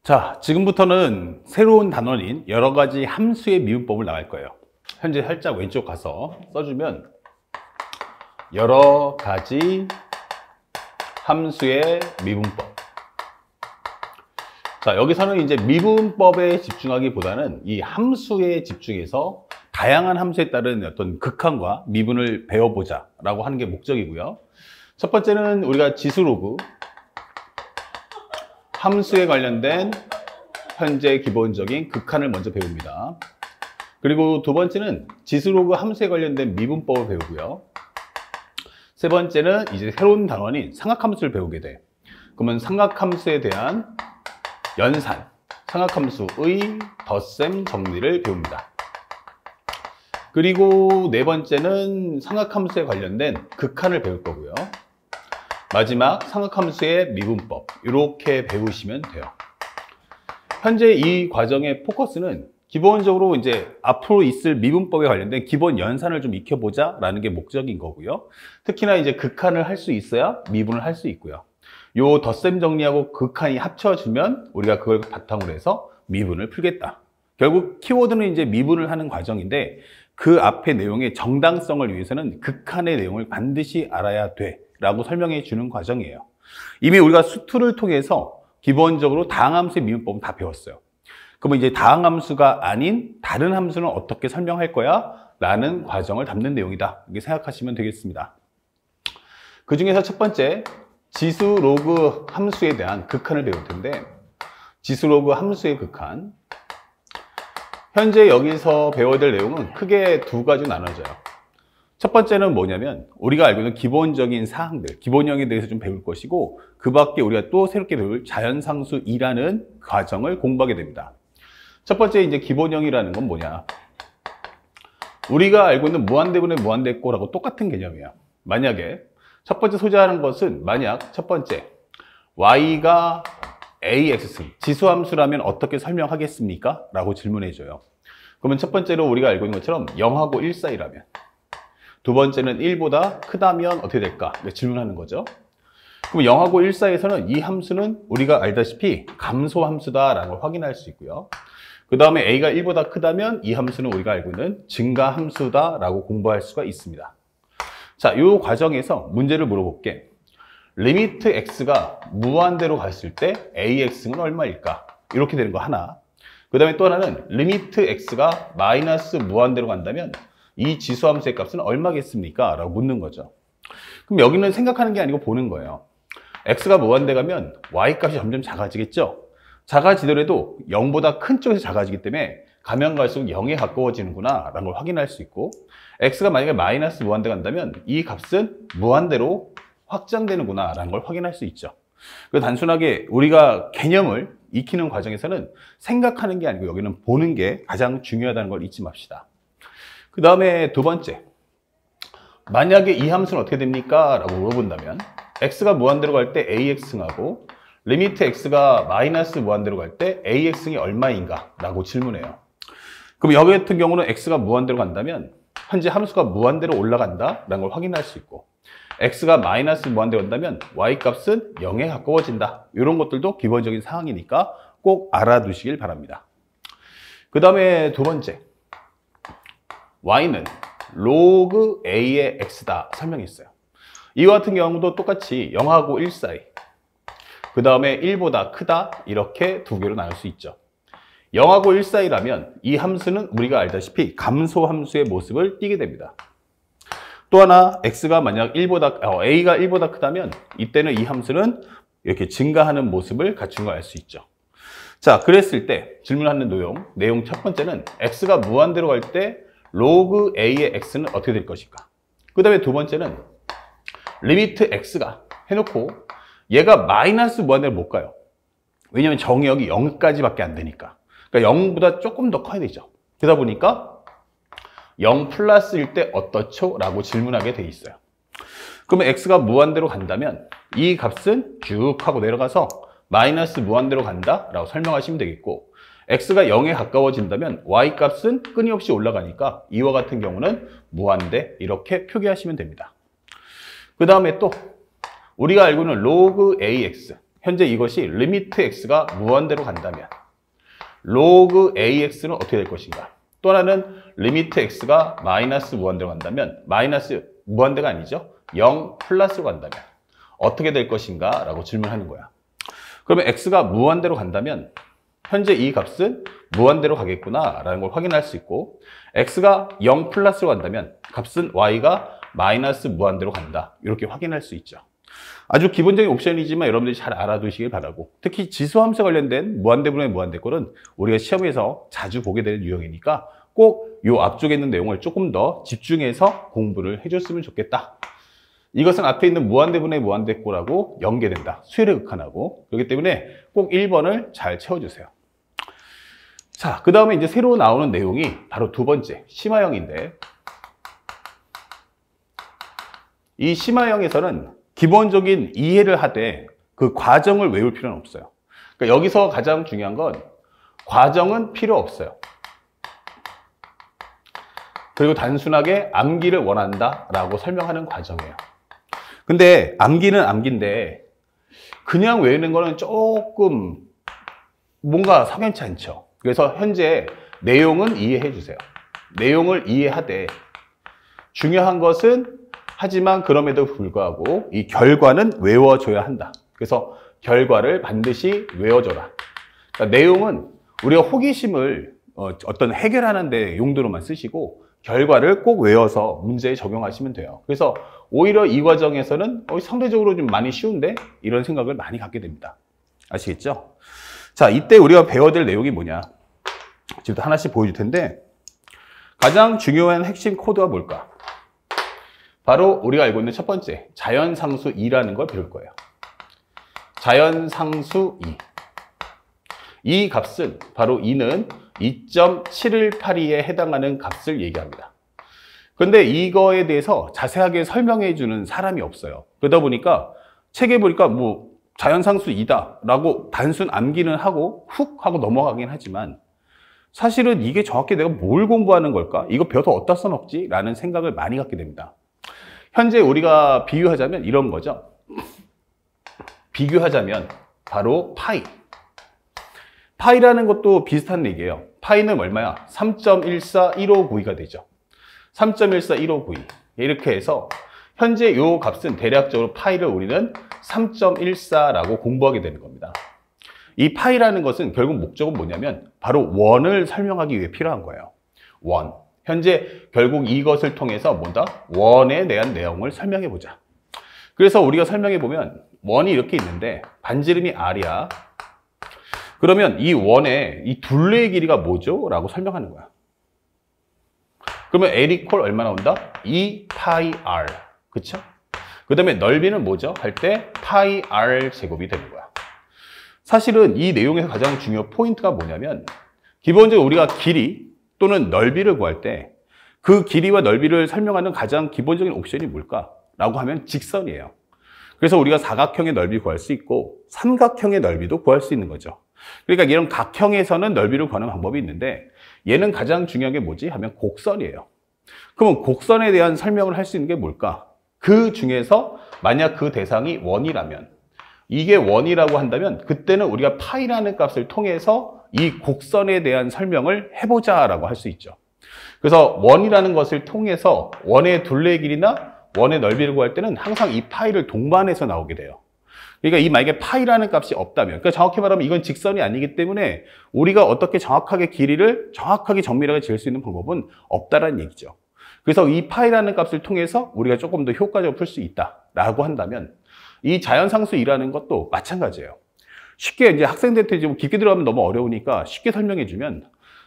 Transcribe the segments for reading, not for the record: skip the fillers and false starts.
자, 지금부터는 새로운 단원인 여러 가지 함수의 미분법을 나갈 거예요. 현재 살짝 왼쪽 가서 써주면 여러 가지 함수의 미분법. 자, 여기서는 이제 미분법에 집중하기보다는 이 함수에 집중해서 다양한 함수에 따른 어떤 극한과 미분을 배워보자 라고 하는 게 목적이고요. 첫 번째는 우리가 지수로그 함수에 관련된 현재 기본적인 극한을 먼저 배웁니다. 그리고 두 번째는 지수로그 함수에 관련된 미분법을 배우고요. 세 번째는 이제 새로운 단원인 삼각함수를 배우게 돼. 그러면 삼각함수에 대한 연산, 삼각함수의 덧셈 정리를 배웁니다. 그리고 네 번째는 삼각함수에 관련된 극한을 배울 거고요. 마지막 삼각함수의 미분법, 이렇게 배우시면 돼요. 현재 이 과정의 포커스는 기본적으로 이제 앞으로 있을 미분법에 관련된 기본 연산을 좀 익혀보자 라는 게 목적인 거고요. 특히나 이제 극한을 할 수 있어야 미분을 할 수 있고요. 요 덧셈 정리하고 극한이 합쳐지면 우리가 그걸 바탕으로 해서 미분을 풀겠다. 결국 키워드는 이제 미분을 하는 과정인데 그 앞의 내용의 정당성을 위해서는 극한의 내용을 반드시 알아야 돼 라고 설명해 주는 과정이에요. 이미 우리가 수투를 통해서 기본적으로 다항함수의 미분법은 다 배웠어요. 그러면 이제 다항함수가 아닌 다른 함수는 어떻게 설명할 거야? 라는 과정을 담는 내용이다. 이렇게 생각하시면 되겠습니다. 그 중에서 첫 번째, 지수 로그 함수에 대한 극한을 배울 텐데, 지수 로그 함수의 극한. 현재 여기서 배워야 될 내용은 크게 두 가지로 나눠져요. 첫 번째는 뭐냐면 우리가 알고 있는 기본적인 사항들, 기본형에 대해서 좀 배울 것이고 그 밖에 우리가 또 새롭게 배울 자연상수 2라는 과정을 공부하게 됩니다. 첫 번째 이제 기본형이라는 건 뭐냐? 우리가 알고 있는 무한대분의 무한대꼴하고 똑같은 개념이에요. 만약에 첫 번째 소개하는 것은 만약 첫 번째 y가 ax 지수함수라면 어떻게 설명하겠습니까? 라고 질문해 줘요. 그러면 첫 번째로 우리가 알고 있는 것처럼 0하고 1 사이라면, 두 번째는 1보다 크다면 어떻게 될까? 질문하는 거죠. 그럼 0하고 1 사이에서는 이 함수는 우리가 알다시피 감소함수다라는 걸 확인할 수 있고요. 그 다음에 a가 1보다 크다면 이 함수는 우리가 알고 있는 증가함수다라고 공부할 수가 있습니다. 자, 이 과정에서 문제를 물어볼게. 리미트 x가 무한대로 갔을 때 ax는 얼마일까? 이렇게 되는 거 하나. 그 다음에 또 하나는 리미트 x가 마이너스 무한대로 간다면 이 지수함수의 값은 얼마겠습니까? 라고 묻는 거죠. 그럼 여기는 생각하는 게 아니고 보는 거예요. x가 무한대 가면 y 값이 점점 작아지겠죠? 작아지더라도 0보다 큰 쪽에서 작아지기 때문에 가면 갈수록 0에 가까워지는구나 라는 걸 확인할 수 있고, x가 만약에 마이너스 무한대 간다면 이 값은 무한대로 확장되는구나 라는 걸 확인할 수 있죠. 단순하게 우리가 개념을 익히는 과정에서는 생각하는 게 아니고 여기는 보는 게 가장 중요하다는 걸 잊지 맙시다. 그 다음에 두 번째, 만약에 이 함수는 어떻게 됩니까? 라고 물어본다면 x가 무한대로 갈 때 ax승하고 리미트 x가 마이너스 무한대로 갈 때 ax승이 얼마인가? 라고 질문해요. 그럼 여기 같은 경우는 x가 무한대로 간다면 현재 함수가 무한대로 올라간다 라는 걸 확인할 수 있고, x가 마이너스 무한대로 간다면 y값은 0에 가까워진다. 이런 것들도 기본적인 사항이니까 꼭 알아두시길 바랍니다. 그 다음에 두 번째, y는 로그 a의 x다 설명했어요. 이와 같은 경우도 똑같이 0하고 1 사이, 그 다음에 1보다 크다, 이렇게 두 개로 나눌 수 있죠. 0하고 1 사이라면 이 함수는 우리가 알다시피 감소함수의 모습을 띠게 됩니다. 또 하나, x가 만약 a가 1보다 크다면 이때는 이 함수는 이렇게 증가하는 모습을 갖춘 걸 알 수 있죠. 자, 그랬을 때 질문하는 내용 첫 번째는 x가 무한대로 갈 때 로그 a의 x는 어떻게 될 것인가? 그 다음에 두 번째는 리미트 x가 해놓고 얘가 마이너스 무한대로 못 가요. 왜냐하면 정의역이 0까지밖에 안 되니까. 그러니까 0보다 조금 더 커야 되죠. 그러다 보니까 0 플러스일 때 어떻죠? 라고 질문하게 돼 있어요. 그러면 x가 무한대로 간다면 이 값은 쭉 하고 내려가서 마이너스 무한대로 간다 라고 설명하시면 되겠고, x가 0에 가까워진다면 y값은 끊임없이 올라가니까 이와 같은 경우는 무한대, 이렇게 표기하시면 됩니다. 그 다음에 또 우리가 알고 있는 로그 ax, 현재 이것이 리미트 x가 무한대로 간다면 로그 ax는 어떻게 될 것인가? 또 하나는 리미트 x가 마이너스 무한대로 간다면 마이너스 무한대가 아니죠. 0 플러스로 간다면 어떻게 될 것인가? 라고 질문하는 거야. 그러면 x가 무한대로 간다면 현재 이 값은 무한대로 가겠구나 라는 걸 확인할 수 있고 x가 0 플러스로 간다면 값은 y가 마이너스 무한대로 간다. 이렇게 확인할 수 있죠. 아주 기본적인 옵션이지만 여러분들이 잘 알아두시길 바라고 특히 지수함수 관련된 무한대분의 무한대꼴은 우리가 시험에서 자주 보게 되는 유형이니까 꼭 이 앞쪽에 있는 내용을 조금 더 집중해서 공부를 해줬으면 좋겠다. 이것은 앞에 있는 무한대분의 무한대꼴하고 연계된다. 수열의 극한하고. 그렇기 때문에 꼭 1번을 잘 채워주세요. 자, 그 다음에 이제 새로 나오는 내용이 바로 두 번째, 심화형인데 이 심화형에서는 기본적인 이해를 하되 그 과정을 외울 필요는 없어요. 그러니까 여기서 가장 중요한 건 과정은 필요 없어요. 그리고 단순하게 암기를 원한다라고 설명하는 과정이에요. 근데 암기는 암기인데 그냥 외우는 거는 조금 뭔가 석연치 않죠. 그래서 현재 내용은 이해해 주세요. 내용을 이해하되 중요한 것은 하지만 그럼에도 불구하고 이 결과는 외워줘야 한다. 그래서 결과를 반드시 외워줘라. 그러니까 내용은 우리가 호기심을 어떤 해결하는 데 용도로만 쓰시고 결과를 꼭 외워서 문제에 적용하시면 돼요. 그래서 오히려 이 과정에서는 상대적으로 좀 많이 쉬운데 이런 생각을 많이 갖게 됩니다. 아시겠죠? 자, 이때 우리가 배워야 될 내용이 뭐냐? 지금부터 하나씩 보여줄 텐데 가장 중요한 핵심 코드가 뭘까? 바로 우리가 알고 있는 첫 번째 자연상수 2라는 걸 배울 거예요. 자연상수 2. 이 값은 바로 2는 2.7182에 해당하는 값을 얘기합니다. 그런데 이거에 대해서 자세하게 설명해 주는 사람이 없어요. 그러다 보니까 책에 보니까 뭐 자연상수 2다 라고 단순 암기는 하고 훅 하고 넘어가긴 하지만 사실은 이게 정확히 내가 뭘 공부하는 걸까? 이거 배워서 어디다 써먹지? 라는 생각을 많이 갖게 됩니다. 현재 우리가 비유하자면 이런 거죠. 비교하자면 바로 파이. 파이라는 것도 비슷한 얘기예요. 파이는 얼마야? 3.14159가 되죠. 3.14159. 이렇게 해서 현재 이 값은 대략적으로 파이를 우리는 3.14라고 공부하게 되는 겁니다. 이 파이라는 것은 결국 목적은 뭐냐면 바로 원을 설명하기 위해 필요한 거예요. 원. 현재 결국 이것을 통해서 뭐다? 원에 대한 내용을 설명해 보자. 그래서 우리가 설명해 보면 원이 이렇게 있는데 반지름이 r이야. 그러면 이 원의 이 둘레의 길이가 뭐죠? 라고 설명하는 거야. 그러면 L 이퀄 얼마 나온다? 2 파이 r. 그쵸? 그 다음에 넓이는 뭐죠? 할 때 파이 r 제곱이 되는 거야. 사실은 이 내용에서 가장 중요한 포인트가 뭐냐면 기본적으로 우리가 길이 또는 넓이를 구할 때 그 길이와 넓이를 설명하는 가장 기본적인 옵션이 뭘까? 라고 하면 직선이에요. 그래서 우리가 사각형의 넓이 구할 수 있고 삼각형의 넓이도 구할 수 있는 거죠. 그러니까 이런 각형에서는 넓이를 구하는 방법이 있는데 얘는 가장 중요한 게 뭐지? 하면 곡선이에요. 그러면 곡선에 대한 설명을 할 수 있는 게 뭘까? 그 중에서 만약 그 대상이 원이라면 이게 원이라고 한다면 그때는 우리가 파이라는 값을 통해서 이 곡선에 대한 설명을 해보자라고 할 수 있죠. 그래서 원이라는 것을 통해서 원의 둘레의 길이나 원의 넓이를 구할 때는 항상 이 파이를 동반해서 나오게 돼요. 그러니까 이 만약에 파이라는 값이 없다면, 그러니까 정확히 말하면 이건 직선이 아니기 때문에 우리가 어떻게 정확하게 길이를 정확하게 정밀하게 잴 수 있는 방법은 없다라는 얘기죠. 그래서 이 파이라는 값을 통해서 우리가 조금 더 효과적으로 풀 수 있다라고 한다면 이 자연상수 2라는 것도 마찬가지예요. 쉽게 이제 학생들한테 좀 깊게 들어가면 너무 어려우니까 쉽게 설명해 주면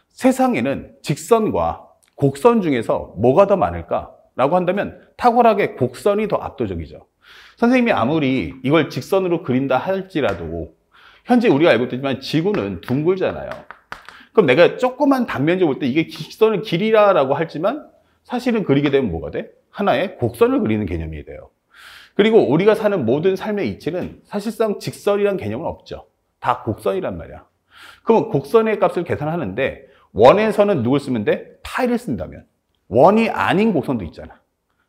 세상에는 직선과 곡선 중에서 뭐가 더 많을까라고 한다면 탁월하게 곡선이 더 압도적이죠. 선생님이 아무리 이걸 직선으로 그린다 할지라도 현재 우리가 알고 있지만 지구는 둥글잖아요. 그럼 내가 조그만 단면적으로 볼 때 이게 직선의 길이라고 하지만 사실은 그리게 되면 뭐가 돼? 하나의 곡선을 그리는 개념이 돼요. 그리고 우리가 사는 모든 삶의 이치는 사실상 직선이란 개념은 없죠. 다 곡선이란 말이야. 그러면 곡선의 값을 계산하는데 원에서는 누굴 쓰면 돼? 파이를 쓴다면. 원이 아닌 곡선도 있잖아.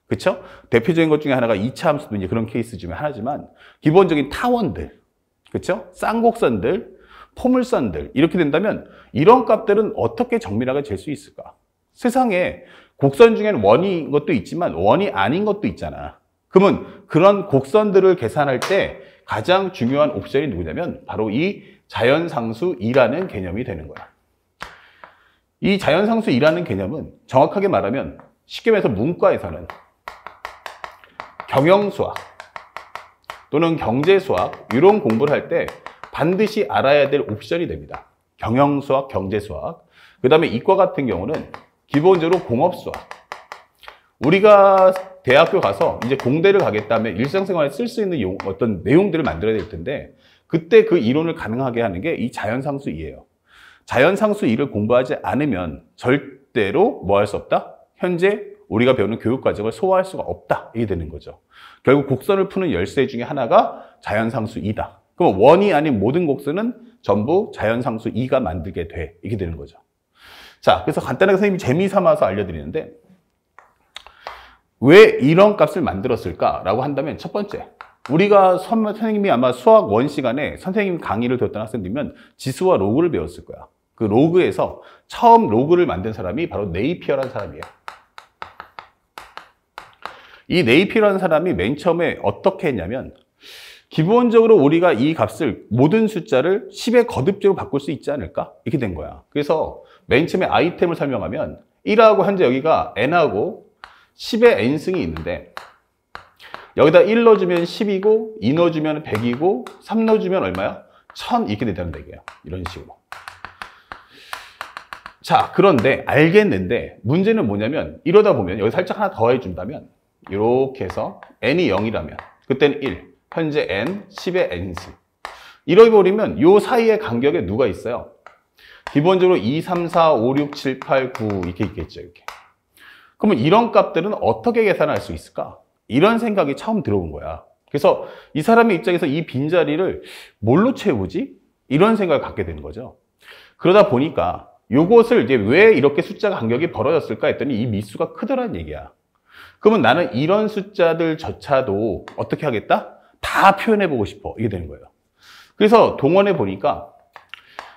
그렇죠? 대표적인 것 중에 하나가 2차 함수도 이제 그런 케이스 중에 하나지만 기본적인 타원들. 그렇죠? 쌍곡선들, 포물선들 이렇게 된다면 이런 값들은 어떻게 정밀하게 잴 수 있을까? 세상에 곡선 중에는 원인 것도 있지만 원이 아닌 것도 있잖아. 그러면 그런 곡선들을 계산할 때 가장 중요한 옵션이 누구냐면 바로 이 자연상수 2라는 개념이 되는 거야. 이 자연상수 2라는 개념은 정확하게 말하면 쉽게 말해서 문과에서는 경영수학 또는 경제수학 이런 공부를 할 때 반드시 알아야 될 옵션이 됩니다. 경영수학, 경제수학. 그 다음에 이과 같은 경우는 기본적으로 공업수학. 우리가 대학교 가서 이제 공대를 가겠다면 일상생활에 쓸 수 있는 어떤 내용들을 만들어야 될 텐데 그때 그 이론을 가능하게 하는 게 이 자연상수 2예요. 자연상수 2를 공부하지 않으면 절대로 뭐 할 수 없다? 현재 우리가 배우는 교육과정을 소화할 수가 없다. 이게 되는 거죠. 결국 곡선을 푸는 열쇠 중에 하나가 자연상수 2다. 그럼 원이 아닌 모든 곡선은 전부 자연상수 2가 만들게 돼. 이게 되는 거죠. 자, 그래서 간단하게 선생님이 재미삼아서 알려드리는데 왜 이런 값을 만들었을까라고 한다면 첫 번째, 우리가 선생님이 아마 수학 1 시간에 선생님 강의를 들었던 학생들이면 지수와 로그를 배웠을 거야. 그 로그에서 처음 로그를 만든 사람이 바로 네이피어라는 사람이에요. 이 네이피어라는 사람이 맨 처음에 어떻게 했냐면 기본적으로 우리가 이 값을 모든 숫자를 10의 거듭제로 바꿀 수 있지 않을까? 이렇게 된 거야. 그래서 맨 처음에 아이템을 설명하면 1하고 현재 여기가 n하고 10의 n승이 있는데 여기다 1 넣어주면 10이고 2 넣어주면 100이고 3 넣어주면 얼마야? 1000 이렇게 된다는 얘기예요. 이런 식으로. 자, 그런데 알겠는데 문제는 뭐냐면 이러다 보면 여기 살짝 하나 더 해준다면 이렇게 해서 n이 0이라면 그때는 1, 현재 n, 10의 n승. 이러버리면 이 사이의 간격에 누가 있어요? 기본적으로 2, 3, 4, 5, 6, 7, 8, 9 이렇게 있겠죠. 이렇게. 그러면 이런 값들은 어떻게 계산할 수 있을까? 이런 생각이 처음 들어온 거야. 그래서 이 사람의 입장에서 이 빈자리를 뭘로 채우지? 이런 생각을 갖게 되는 거죠. 그러다 보니까 요것을 이제 왜 이렇게 숫자 간격이 벌어졌을까 했더니 이 미수가 크더란 얘기야. 그러면 나는 이런 숫자들조차도 어떻게 하겠다? 다 표현해보고 싶어. 이게 되는 거예요. 그래서 동원해 보니까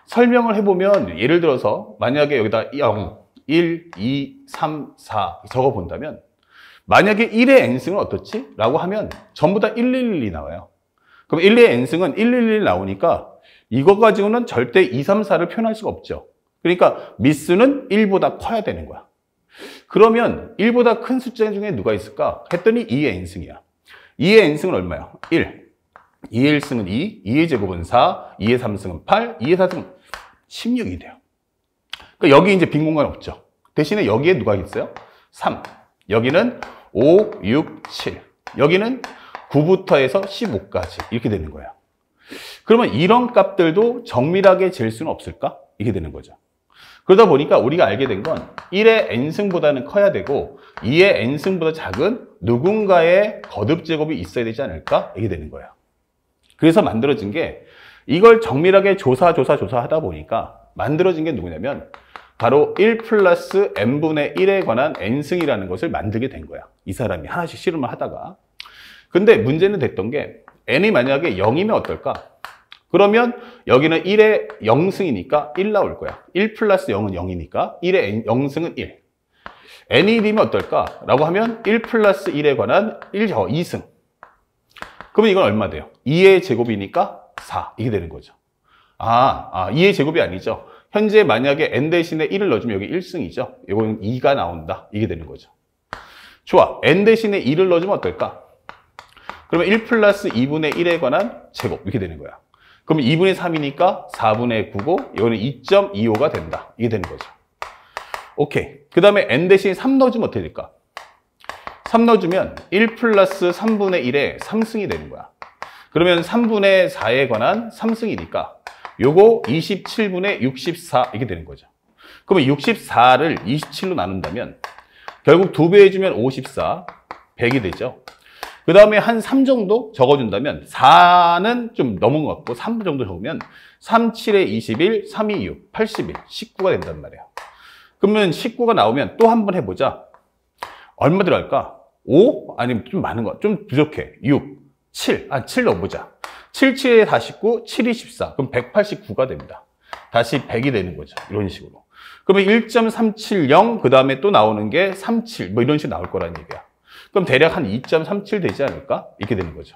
설명을 해보면 예를 들어서 만약에 여기다 0, 1, 2, 3, 4 적어 본다면 만약에 1의 n승은 어떻지? 라고 하면 전부 다 1112 나와요. 그럼 1의 n승은 111 나오니까 이거 가지고는 절대 2, 3, 4를 표현할 수가 없죠. 그러니까 미수는 1보다 커야 되는 거야. 그러면 1보다 큰 숫자 중에 누가 있을까? 했더니 2의 n승이야. 2의 n승은 얼마야? 1. 2의 1승은 2, 2의 제곱은 4, 2의 3승은 8, 2의 4승은 16이 돼요. 그러니까 여기 이제 빈 공간 없죠. 대신에 여기에 누가 있어요? 3. 여기는 5, 6, 7. 여기는 9부터 해서 15까지 이렇게 되는 거예요. 그러면 이런 값들도 정밀하게 잴 수는 없을까? 이렇게 되는 거죠. 그러다 보니까 우리가 알게 된 건 1의 n승보다는 커야 되고 2의 n승보다 작은 누군가의 거듭 제곱이 있어야 되지 않을까? 이게 되는 거예요. 그래서 만들어진 게 이걸 정밀하게 조사하다 보니까 만들어진 게 누구냐면 바로 1 플러스 n분의 1에 관한 n승이라는 것을 만들게 된 거야. 이 사람이 하나씩 실험을 하다가. 근데 문제는 됐던 게 n이 만약에 0이면 어떨까? 그러면 여기는 1의 0승이니까 1 나올 거야. 1 플러스 0은 0이니까 1의 0승은 1. n이 1이면 어떨까? 라고 하면 1 플러스 1에 관한 2승. 그러면 이건 얼마 돼요? 2의 제곱이니까 4. 이게 되는 거죠. 2의 제곱이 아니죠. 현재 만약에 n 대신에 1을 넣어주면 여기 1승이죠. 이건 2가 나온다. 이게 되는 거죠. 좋아. n 대신에 2를 넣어주면 어떨까? 그러면 1 플러스 2분의 1에 관한 제곱. 이렇게 되는 거야. 그러면 2분의 3이니까 4분의 9고 이거는 2.25가 된다. 이게 되는 거죠. 오케이. 그 다음에 n 대신에 3 넣어주면 어떻게 될까? 3 넣어주면 1 플러스 3분의 1에 3승이 되는 거야. 그러면 3분의 4에 관한 3승이니까 요거 27분의 64 이게 되는 거죠. 그러면 64를 27로 나눈다면 결국 2배 해주면 54, 100이 되죠. 그 다음에 한 3 정도 적어준다면 4는 좀 넘은 것 같고 3 정도 적으면 3, 7에 21, 3, 2, 6, 81, 19가 된단 말이에요. 그러면 19가 나오면 또 한 번 해보자. 얼마 들어갈까? 5? 아니면 좀 많은 거, 좀 부족해. 6, 7, 7 넣어보자. 77에 49, 7이 14. 그럼 189가 됩니다. 다시 100이 되는 거죠. 이런 식으로. 그러면 1.370, 그 다음에 또 나오는 게 37, 뭐 이런 식으로 나올 거라는 얘기야. 그럼 대략 한 2.37 되지 않을까? 이렇게 되는 거죠.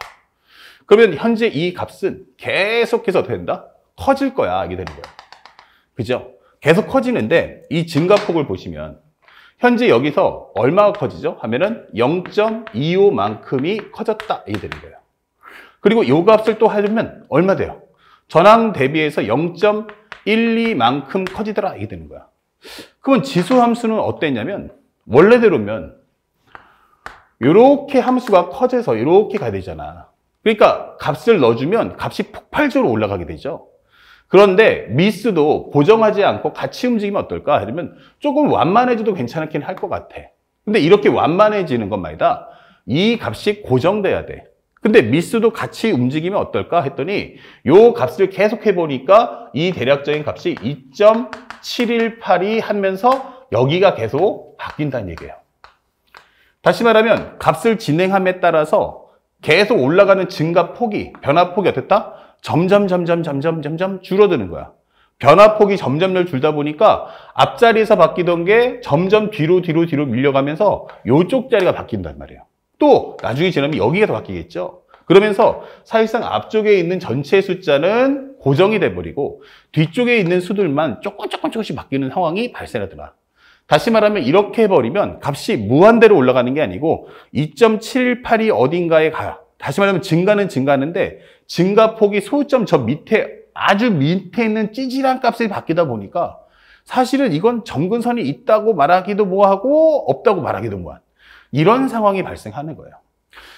그러면 현재 이 값은 계속해서 어떻게 된다? 커질 거야. 이게 되는 거야. 그죠? 계속 커지는데 이 증가폭을 보시면 현재 여기서 얼마가 커지죠? 하면은 0.25만큼이 커졌다. 이게 되는 거예요. 그리고 이 값을 또 하려면 얼마 돼요? 전항 대비해서 0.12만큼 커지더라. 이게 되는 거야. 그러면 지수 함수는 어땠냐면 원래대로면 이렇게 함수가 커져서 이렇게 가야 되잖아. 그러니까 값을 넣어주면 값이 폭발적으로 올라가게 되죠. 그런데 미스도 고정하지 않고 같이 움직이면 어떨까? 하면 조금 완만해져도 괜찮긴 할 것 같아. 근데 이렇게 완만해지는 것만이다. 이 값이 고정돼야 돼. 근데 미스도 같이 움직이면 어떨까? 했더니 요 값을 계속 해보니까 이 대략적인 값이 2.718이 하면서 여기가 계속 바뀐다는 얘기예요. 다시 말하면 값을 진행함에 따라서 계속 올라가는 증가폭이, 변화폭이 어땠다? 점점 줄어드는 거야. 변화폭이 점점 줄다 보니까 앞자리에서 바뀌던 게 점점 뒤로 밀려가면서 요쪽 자리가 바뀐단 말이에요. 또 나중에 지나면 여기가 더 바뀌겠죠. 그러면서 사실상 앞쪽에 있는 전체 숫자는 고정이 돼버리고 뒤쪽에 있는 수들만 조금씩 바뀌는 상황이 발생하더라. 다시 말하면 이렇게 해버리면 값이 무한대로 올라가는 게 아니고 2.78이 어딘가에 가요. 다시 말하면 증가는 증가하는데 증가폭이 소점 저 밑에 아주 밑에 있는 찌질한 값이 바뀌다 보니까 사실은 이건 점근선이 있다고 말하기도 뭐하고 없다고 말하기도 뭐한 이런 상황이 발생하는 거예요.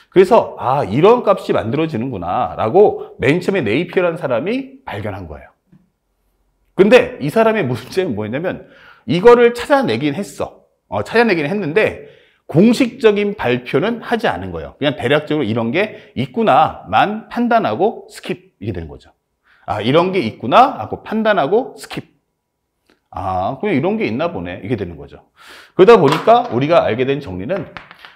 그래서 아 이런 값이 만들어지는구나 라고 맨 처음에 네이피어라는 사람이 발견한 거예요. 근데 이 사람의 문제는 뭐였냐면 이거를 찾아내긴 했어. 찾아내긴 했는데 공식적인 발표는 하지 않은 거예요. 그냥 대략적으로 이런 게 있구나만 판단하고 스킵 이게 되는 거죠. 아 이런 게 있구나 하고 판단하고 스킵. 아 그냥 이런 게 있나 보네 이게 되는 거죠. 그러다 보니까 우리가 알게 된 정리는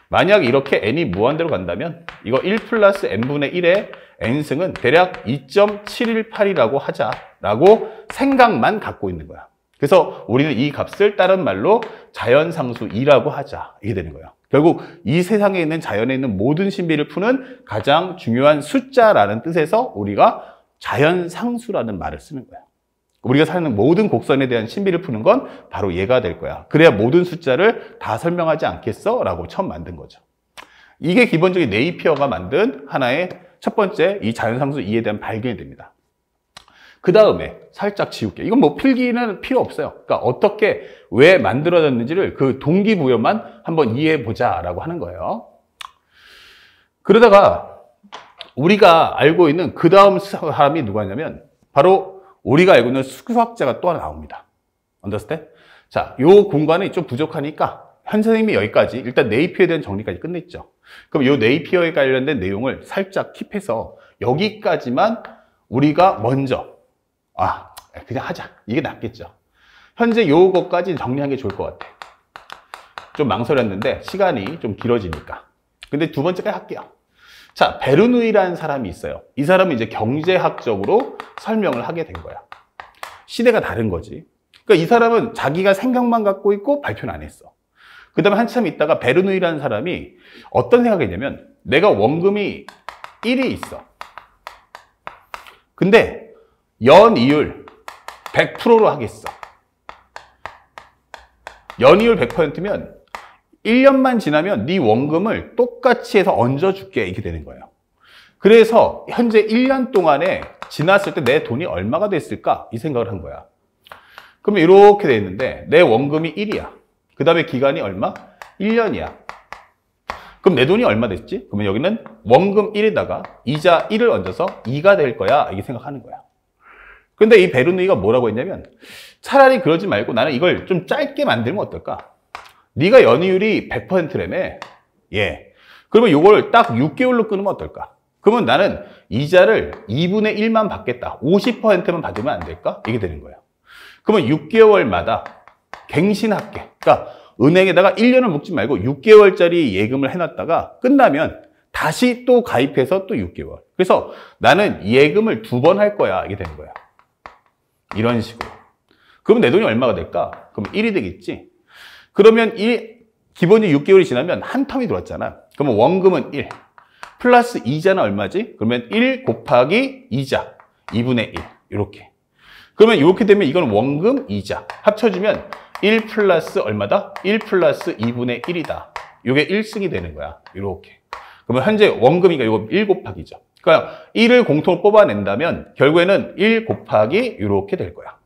만약 이렇게 n이 무한대로 간다면 이거 1 플러스 n분의 1의 n승은 대략 2.718이라고 하자라고 생각만 갖고 있는 거야. 그래서 우리는 이 값을 다른 말로 자연상수 2라고 하자. 이게 되는 거예요. 결국 이 세상에 있는 자연에 있는 모든 신비를 푸는 가장 중요한 숫자라는 뜻에서 우리가 자연상수라는 말을 쓰는 거예요. 우리가 사는 모든 곡선에 대한 신비를 푸는 건 바로 얘가 될 거야. 그래야 모든 숫자를 다 설명하지 않겠어? 라고 처음 만든 거죠. 이게 기본적인 네이피어가 만든 하나의 첫 번째 이 자연상수 2에 대한 발견이 됩니다. 그 다음에 살짝 지울게. 이건 뭐 필기는 필요 없어요. 그러니까 어떻게 왜 만들어졌는지를 그 동기부여만 한번 이해해보자 라고 하는 거예요. 그러다가 우리가 알고 있는 그 다음 사람이 누구냐면 바로 우리가 알고 있는 수학자가 또 하나 나옵니다. understand? 자, 요 공간이 좀 부족하니까 현 선생님이 여기까지 일단 네이피어에 대한 정리까지 끝냈죠. 그럼 요 네이피어에 관련된 내용을 살짝 킵해서 여기까지만 우리가 먼저 그냥 하자. 이게 낫겠죠. 현재 요거까지 정리한 게 좋을 것 같아. 좀 망설였는데 시간이 좀 길어지니까. 근데 두 번째까지 할게요. 자, 베르누이라는 사람이 있어요. 이 사람은 이제 경제학적으로 설명을 하게 된 거야. 시대가 다른 거지. 그러니까 이 사람은 자기가 생각만 갖고 있고 발표는 안 했어. 그 다음에 한참 있다가 베르누이라는 사람이 어떤 생각이 있냐면 내가 원금이 1이 있어. 근데 연이율 100%로 하겠어. 연이율 100%면 1년만 지나면 네 원금을 똑같이 해서 얹어줄게 이렇게 되는 거예요. 그래서 현재 1년 동안에 지났을 때 내 돈이 얼마가 됐을까 이 생각을 한 거야. 그러면 이렇게 돼 있는데 내 원금이 1이야. 그 다음에 기간이 얼마? 1년이야. 그럼 내 돈이 얼마 됐지? 그러면 여기는 원금 1에다가 이자 1을 얹어서 2가 될 거야 이렇게 생각하는 거야. 근데 이 베르누이가 뭐라고 했냐면 차라리 그러지 말고 나는 이걸 좀 짧게 만들면 어떨까? 네가 연이율이 100%라며. 예. 그러면 이걸 딱 6개월로 끊으면 어떨까? 그러면 나는 이자를 2분의 1만 받겠다. 50%만 받으면 안 될까? 이게 되는 거예요. 그러면 6개월마다 갱신할게. 그러니까 은행에다가 1년을 묶지 말고 6개월짜리 예금을 해놨다가 끝나면 다시 또 가입해서 또 6개월. 그래서 나는 예금을 2번 할 거야. 이게 되는 거야. 이런 식으로. 그럼 내 돈이 얼마가 될까? 그럼 1이 되겠지. 그러면 기본이 6개월이 지나면 한 텀이 들어왔잖아. 그러면 원금은 1. 플러스 이자는 얼마지? 그러면 1 곱하기 이자. 2분의 1. 이렇게. 그러면 이렇게 되면 이건 원금, 이자. 합쳐주면 1 플러스 얼마다? 1 플러스 2분의 1이다. 이게 1승이 되는 거야. 이렇게. 그러면 현재 원금이니까 이거 1 곱하기죠. 그러니까 1을 공통으로 뽑아낸다면 결국에는 1 곱하기 이렇게 될 거야.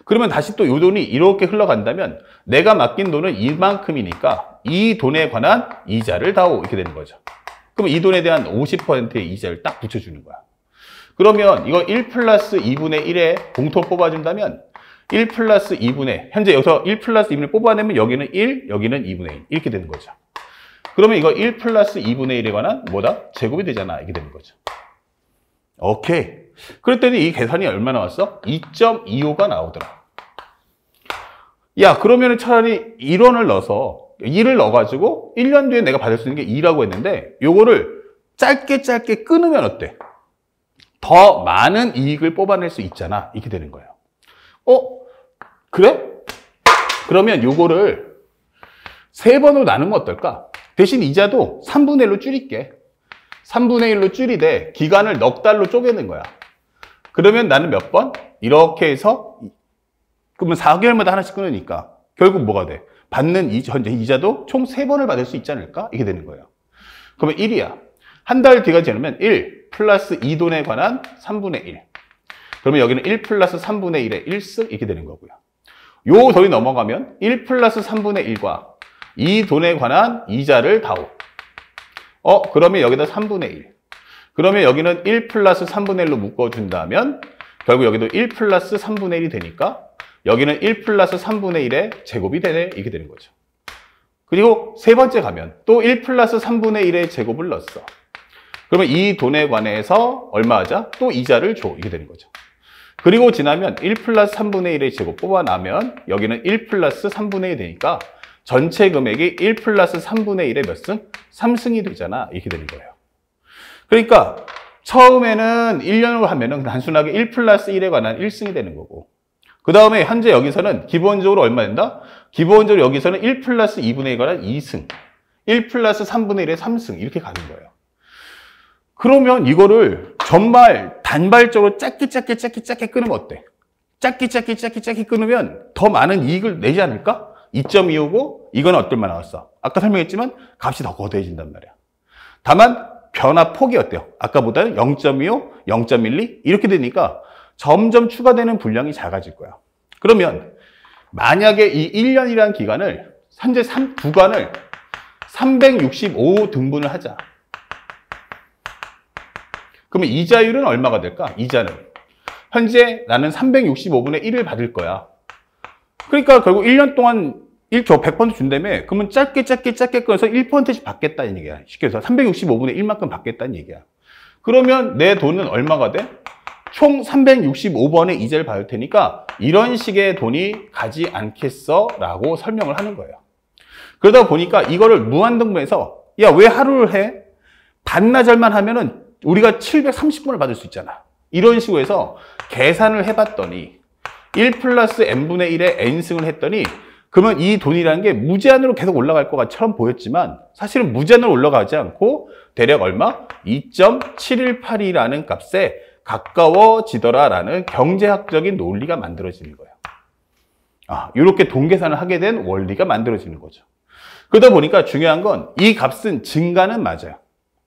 그러면 다시 또 이 돈이 이렇게 흘러간다면 내가 맡긴 돈은 이만큼이니까 이 돈에 관한 이자를 다오. 이렇게 되는 거죠. 그러면 이 돈에 대한 50%의 이자를 딱 붙여주는 거야. 그러면 이거 1 플러스 2분의 1에 공통 뽑아준다면 1 플러스 2분의 현재 여기서 1 플러스 2분의 뽑아내면 여기는 1, 여기는 2분의 1 이렇게 되는 거죠. 그러면 이거 1 플러스 2분의 1에 관한 뭐다? 제곱이 되잖아. 이렇게 되는 거죠. 오케이. 그랬더니 이 계산이 얼마 나왔어? 2.25가 나오더라. 야, 그러면 차라리 1원을 넣어서 2를 넣어가지고 1년 뒤에 내가 받을 수 있는 게 2라고 했는데 요거를 짧게 끊으면 어때? 더 많은 이익을 뽑아낼 수 있잖아. 이렇게 되는 거예요. 그래? 그러면 요거를 3번으로 나누면 어떨까? 대신 이자도 3분의 1로 줄일게. 3분의 1로 줄이되 기간을 넉 달로 쪼개는 거야. 그러면 나는 몇 번? 이렇게 해서 그러면 4개월마다 하나씩 끊으니까 결국 뭐가 돼? 받는 현재 이자도 총 3번을 받을 수 있지 않을까? 이게 되는 거예요. 그러면 1이야. 한 달 뒤가 지나면 1 플러스 이 돈에 관한 3분의 1. 그러면 여기는 1 플러스 3분의 1의 1승 이렇게 되는 거고요. 요 돈이 넘어가면 1 플러스 3분의 1과 이 돈에 관한 이자를 다오. 그러면 여기다 3분의 1. 그러면 여기는 1 플러스 3분의 1로 묶어준다면 결국 여기도 1 플러스 3분의 1이 되니까 여기는 1 플러스 3분의 1의 제곱이 되네. 이렇게 되는 거죠. 그리고 세 번째 가면 또 1 플러스 3분의 1의 제곱을 넣었어. 그러면 이 돈에 관해서 얼마 하자? 또 이자를 줘. 이게 되는 거죠. 그리고 지나면 1 플러스 3분의 1의 제곱 뽑아나면 여기는 1 플러스 3분의 1이 되니까 전체 금액이 1 플러스 3분의 1의 몇 승? 3승이 되잖아. 이렇게 되는 거예요. 그러니까 처음에는 1년으로 하면은 단순하게 1 플러스 1에 관한 1승이 되는 거고 그 다음에 현재 여기서는 기본적으로 얼마 된다? 기본적으로 여기서는 1 플러스 2분의 1에 관한 2승 1 플러스 3분의 1의 3승 이렇게 가는 거예요. 그러면 이거를 정말 단발적으로 짧게 끊으면 어때? 짧게 끊으면 더 많은 이익을 내지 않을까? 2.25고 이건 어떨만 나왔어? 아까 설명했지만 값이 더 거대해진단 말이야. 다만 변화 폭이 어때요? 아까보다는 0.25, 0.12 이렇게 되니까 점점 추가되는 분량이 작아질 거야. 그러면 만약에 이 1년이라는 기간을 현재 구간을 365등분을 하자. 그러면 이자율은 얼마가 될까? 이자는 현재 나는 365분의 1을 받을 거야. 그러니까 결국 1년 동안 100% 준다며 그러면 짧게 끊어서 1%씩 받겠다는 얘기야. 쉽게 해서 365분의 1만큼 받겠다는 얘기야. 그러면 내 돈은 얼마가 돼? 총 365번의 이자를 받을 테니까 이런 식의 돈이 가지 않겠어? 라고 설명을 하는 거예요. 그러다 보니까 이거를 무한등분해서 야, 왜 하루를 해? 반나절만 하면은 우리가 730번을 받을 수 있잖아. 이런 식으로 해서 계산을 해봤더니 1 플러스 n분의 1에 n승을 했더니 그러면 이 돈이라는 게 무제한으로 계속 올라갈 것처럼 보였지만 사실은 무제한으로 올라가지 않고 대략 얼마? 2.718이라는 값에 가까워지더라라는 경제학적인 논리가 만들어지는 거예요. 이렇게 동계산을 하게 된 원리가 만들어지는 거죠. 그러다 보니까 중요한 건 이 값은 증가는 맞아요.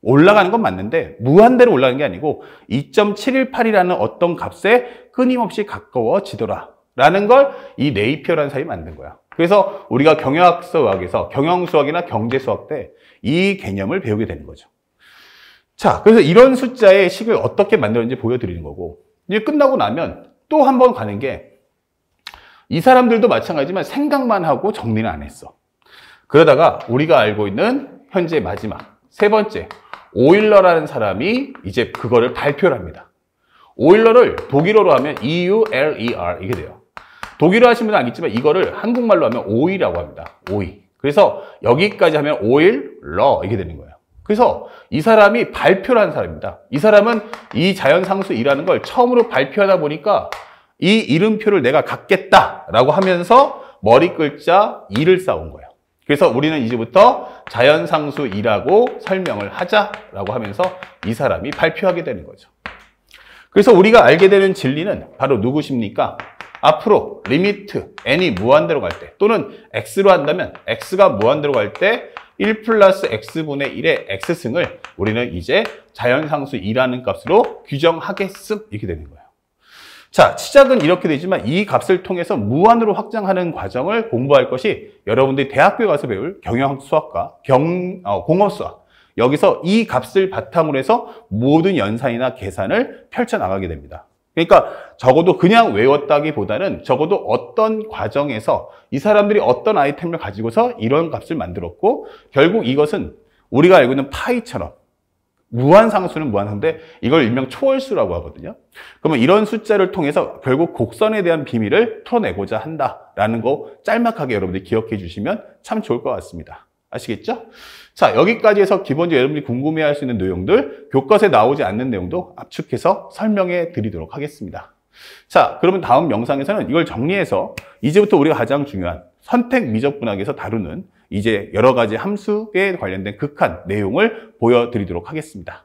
올라가는 건 맞는데 무한대로 올라가는 게 아니고 2.718이라는 어떤 값에 끊임없이 가까워지더라라는 걸 이 네이피어라는 사람이 만든 거야. 그래서 우리가 경영학수학에서 경영수학이나 경제수학 때 이 개념을 배우게 되는 거죠. 자, 그래서 이런 숫자의 식을 어떻게 만들었는지 보여드리는 거고 이제 끝나고 나면 또 한 번 가는 게 이 사람들도 마찬가지지만 생각만 하고 정리는 안 했어. 그러다가 우리가 알고 있는 현재 마지막 세 번째 오일러라는 사람이 이제 그거를 발표를 합니다. 오일러를 독일어로 하면 EULER 이게 돼요. 독일어 하시는 분은 알겠지만 이거를 한국말로 하면 오이라고 합니다. 오이. 그래서 여기까지 하면 오일러 이게 되는 거예요. 그래서 이 사람이 발표를 한 사람입니다. 이 사람은 이 자연상수 2라는 걸 처음으로 발표하다 보니까 이 이름표를 내가 갖겠다라고 하면서 머리 글자 2를 쌓은 거예요. 그래서 우리는 이제부터 자연상수 2라고 설명을 하자라고 하면서 이 사람이 발표하게 되는 거죠. 그래서 우리가 알게 되는 진리는 바로 누구십니까? 앞으로 리미트 n이 무한대로 갈 때 또는 x로 한다면 x가 무한대로 갈 때 1 플러스 x분의 1의 x승을 우리는 이제 자연상수 2라는 값으로 규정하겠음 이렇게 되는 거예요. 자, 시작은 이렇게 되지만 이 값을 통해서 무한으로 확장하는 과정을 공부할 것이 여러분들이 대학교에 가서 배울 경영수학과 공업수학 여기서 이 값을 바탕으로 해서 모든 연산이나 계산을 펼쳐나가게 됩니다. 그러니까 적어도 그냥 외웠다기보다는 적어도 어떤 과정에서 이 사람들이 어떤 아이템을 가지고서 이런 값을 만들었고 결국 이것은 우리가 알고 있는 파이처럼 무한상수는 무한상수인데 이걸 일명 초월수라고 하거든요. 그러면 이런 숫자를 통해서 결국 곡선에 대한 비밀을 풀어내고자 한다라는 거 짤막하게 여러분들이 기억해 주시면 참 좋을 것 같습니다. 아시겠죠? 자, 여기까지 해서 기본적으로 여러분들이 궁금해할 수 있는 내용들, 교과서에 나오지 않는 내용도 압축해서 설명해 드리도록 하겠습니다. 자, 그러면 다음 영상에서는 이걸 정리해서 이제부터 우리가 가장 중요한 선택 미적분학에서 다루는 이제 여러 가지 함수에 관련된 극한 내용을 보여드리도록 하겠습니다.